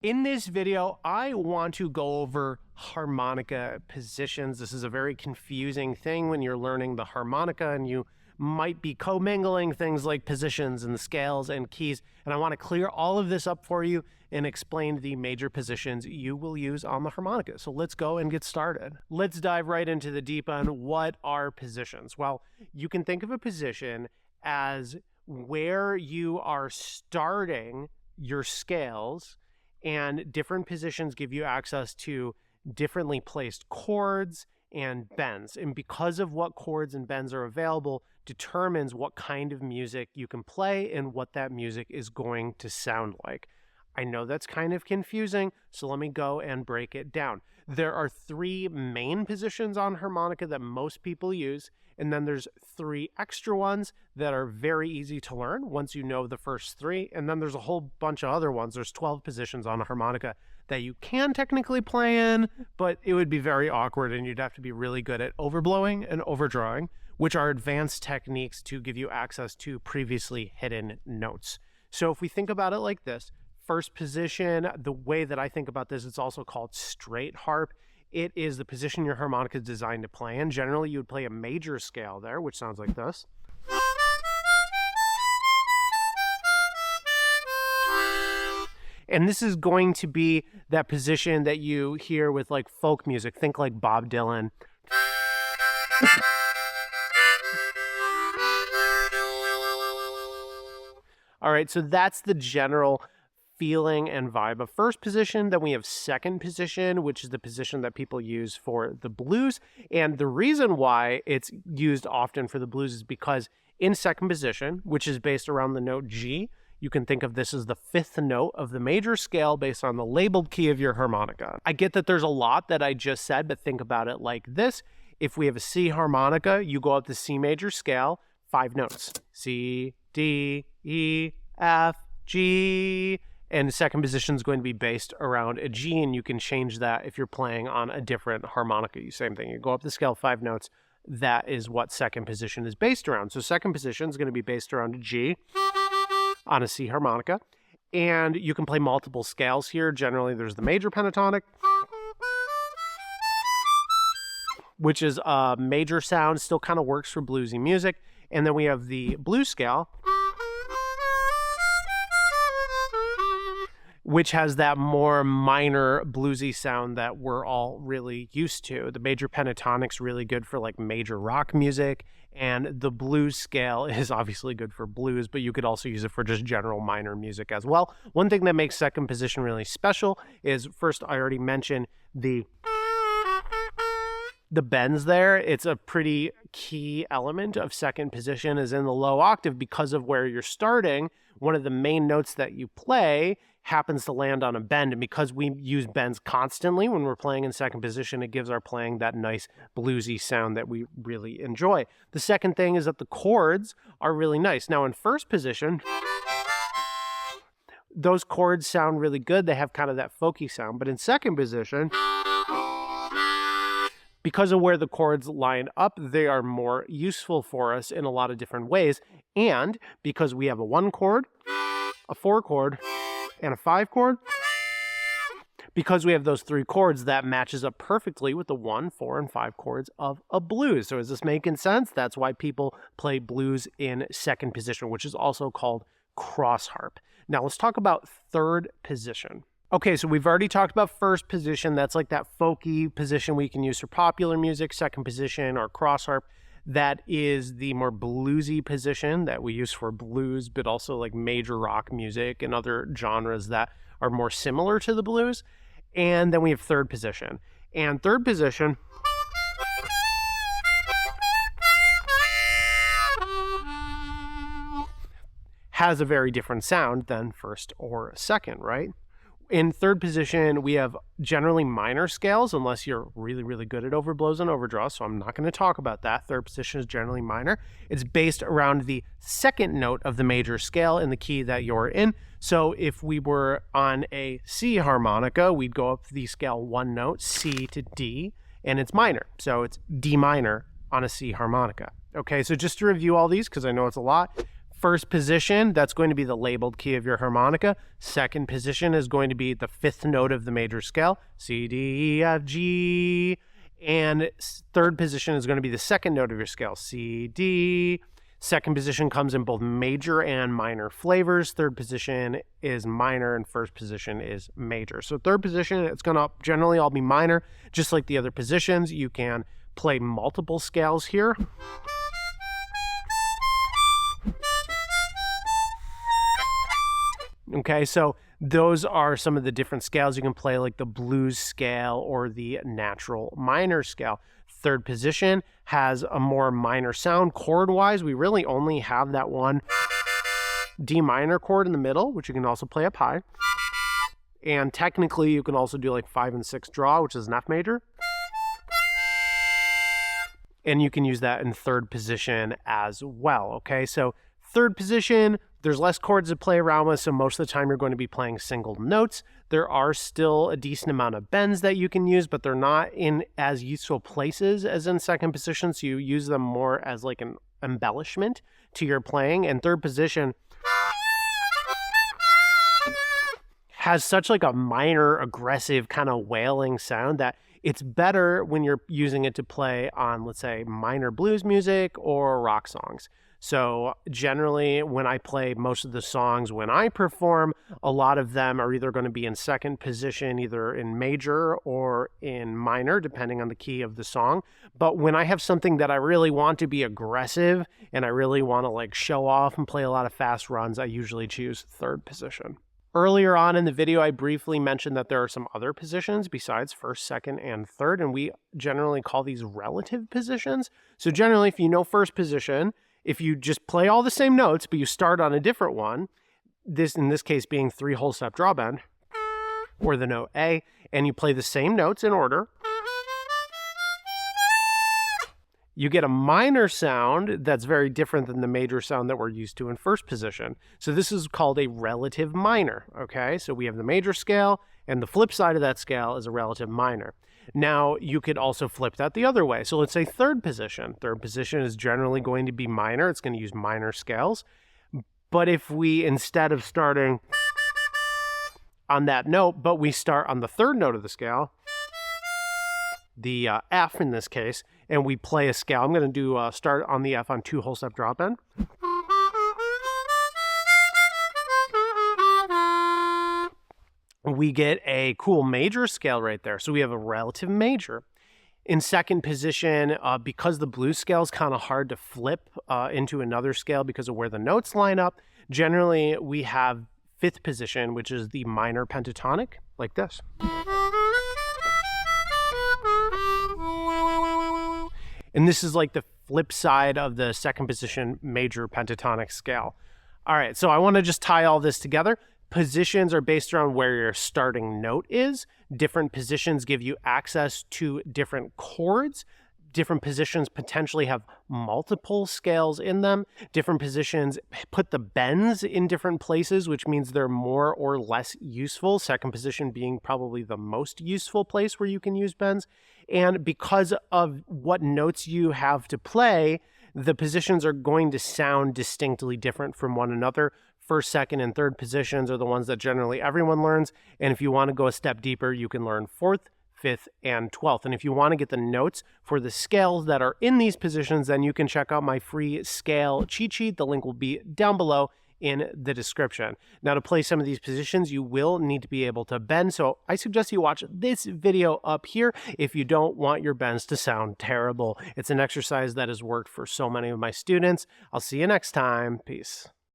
In this video, I want to go over harmonica positions. This is a very confusing thing when you're learning the harmonica, and you might be commingling things like positions and scales and keys. And I want to clear all of this up for you and explain the major positions you will use on the harmonica. So let's go and get started. Let's dive right into the deep end. What are positions? Well, you can think of a position as where you are starting your scales, and different positions give you access to differently placed chords and bends. And because of what chords and bends are available determines what kind of music you can play and what that music is going to sound like. I know that's kind of confusing, so let me go and break it down. There are three main positions on harmonica that most people use, and then there's three extra ones that are very easy to learn once you know the first three, and then there's a whole bunch of other ones. There's 12 positions on a harmonica that you can technically play in, but it would be very awkward and you'd have to be really good at overblowing and overdrawing, which are advanced techniques to give you access to previously hidden notes. So if we think about it like this, first position, the way that I think about this, it's also called straight harp. It is the position your harmonica is designed to play in. Generally, you would play a major scale there, which sounds like this. And this is going to be that position that you hear with like folk music. Think like Bob Dylan. All right, so that's the general feeling and vibe of first position. Then we have second position, which is the position that people use for the blues. And the reason why it's used often for the blues is because in second position, which is based around the note G, you can think of this as the fifth note of the major scale based on the labeled key of your harmonica. I get that there's a lot that I just said, but think about it like this. If we have a C harmonica, you go up the C major scale, 5 notes. C, D, E, F, G, and the second position is going to be based around a G, and you can change that if you're playing on a different harmonica. Same thing, you go up the scale 5 notes. That is what second position is based around. So second position is going to be based around a G on a C harmonica, and you can play multiple scales here. Generally, there's the major pentatonic, which is a major sound, still kind of works for bluesy music, and then we have the blues scale, which has that more minor bluesy sound that we're all really used to. The major pentatonic's really good for like major rock music, and the blues scale is obviously good for blues, but you could also use it for just general minor music as well. One thing that makes second position really special is, first, I already mentioned the bends there. It's a pretty key element of second position is in the low octave because of where you're starting. One of the main notes that you play happens to land on a bend, and because we use bends constantly when we're playing in second position, it gives our playing that nice bluesy sound that we really enjoy. The second thing is that the chords are really nice. Now in first position, those chords sound really good. They have kind of that folky sound, but in second position, because of where the chords line up, they are more useful for us in a lot of different ways. And because we have a 1 chord, a 4 chord, and a 5 chord, because we have those 3 chords, that matches up perfectly with the 1, 4, and 5 chords of a blues. So is this making sense? That's why people play blues in second position, which is also called cross harp. Now let's talk about third position. Okay, so we've already talked about first position. That's like that folky position we can use for popular music. Second position, or cross harp, that is the more bluesy position that we use for blues, but also like major rock music and other genres that are more similar to the blues. And then we have third position. And third position has a very different sound than first or second, right? In third position, we have generally minor scales, unless you're really, really good at overblows and overdraws, so I'm not going to talk about that. Third position is generally minor. It's based around the second note of the major scale in the key that you're in. So if we were on a C harmonica, we'd go up the scale 1 note, C to D, and it's minor. So it's D minor on a C harmonica. Okay, so just to review all these, because I know it's a lot. First position, that's going to be the labeled key of your harmonica. Second position is going to be the fifth note of the major scale, C, D, E, F, G. And third position is going to be the second note of your scale, C, D. Second position comes in both major and minor flavors. Third position is minor and first position is major. So third position, it's going to generally all be minor, just like the other positions. You can play multiple scales here. Okay, so those are some of the different scales you can play, like the blues scale or the natural minor scale. Third position has a more minor sound chord-wise. We really only have that one D minor chord in the middle, which you can also play up high. And technically, you can also do like 5 and 6 draw, which is an F major. And you can use that in third position as well, okay? So third position, there's less chords to play around with, so most of the time you're going to be playing single notes. There are still a decent amount of bends that you can use, but they're not in as useful places as in second position, so you use them more as like an embellishment to your playing. And third position has such like a minor, aggressive kind of wailing sound that it's better when you're using it to play on, let's say, minor blues music or rock songs. So generally, when I play most of the songs when I perform, a lot of them are either going to be in second position, either in major or in minor, depending on the key of the song. But when I have something that I really want to be aggressive and I really want to like show off and play a lot of fast runs, I usually choose third position. Earlier on in the video, I briefly mentioned that there are some other positions besides first, second, and third, and we generally call these relative positions. So generally, if you know first position, if you just play all the same notes, but you start on a different one, this in this case being 3 whole step draw bend, or the note A, and you play the same notes in order, you get a minor sound that's very different than the major sound that we're used to in first position. So this is called a relative minor, okay? So we have the major scale, and the flip side of that scale is a relative minor. Now, you could also flip that the other way. So let's say third position. Third position is generally going to be minor. It's going to use minor scales. But if we, instead of starting on that note, but we start on the third note of the scale, the F in this case, and we play a scale. I'm going to do start on the F on 2 whole step drop bend. We get a cool major scale right there. So we have a relative major. In second position, because the blues scale is kind of hard to flip into another scale because of where the notes line up, generally we have fifth position, which is the minor pentatonic, like this. And this is like the flip side of the second position major pentatonic scale. All right, so I want to just tie all this together. Positions are based around where your starting note is. Different positions give you access to different chords. Different positions potentially have multiple scales in them. Different positions put the bends in different places, which means they're more or less useful. Second position being probably the most useful place where you can use bends. And because of what notes you have to play, the positions are going to sound distinctly different from one another. First, second, and third positions are the ones that generally everyone learns. And if you want to go a step deeper, you can learn fourth, fifth, and 12th. And if you want to get the notes for the scales that are in these positions, then you can check out my free scale cheat sheet. The link will be down below in the description. Now, to play some of these positions, you will need to be able to bend. So I suggest you watch this video up here if you don't want your bends to sound terrible. It's an exercise that has worked for so many of my students. I'll see you next time. Peace.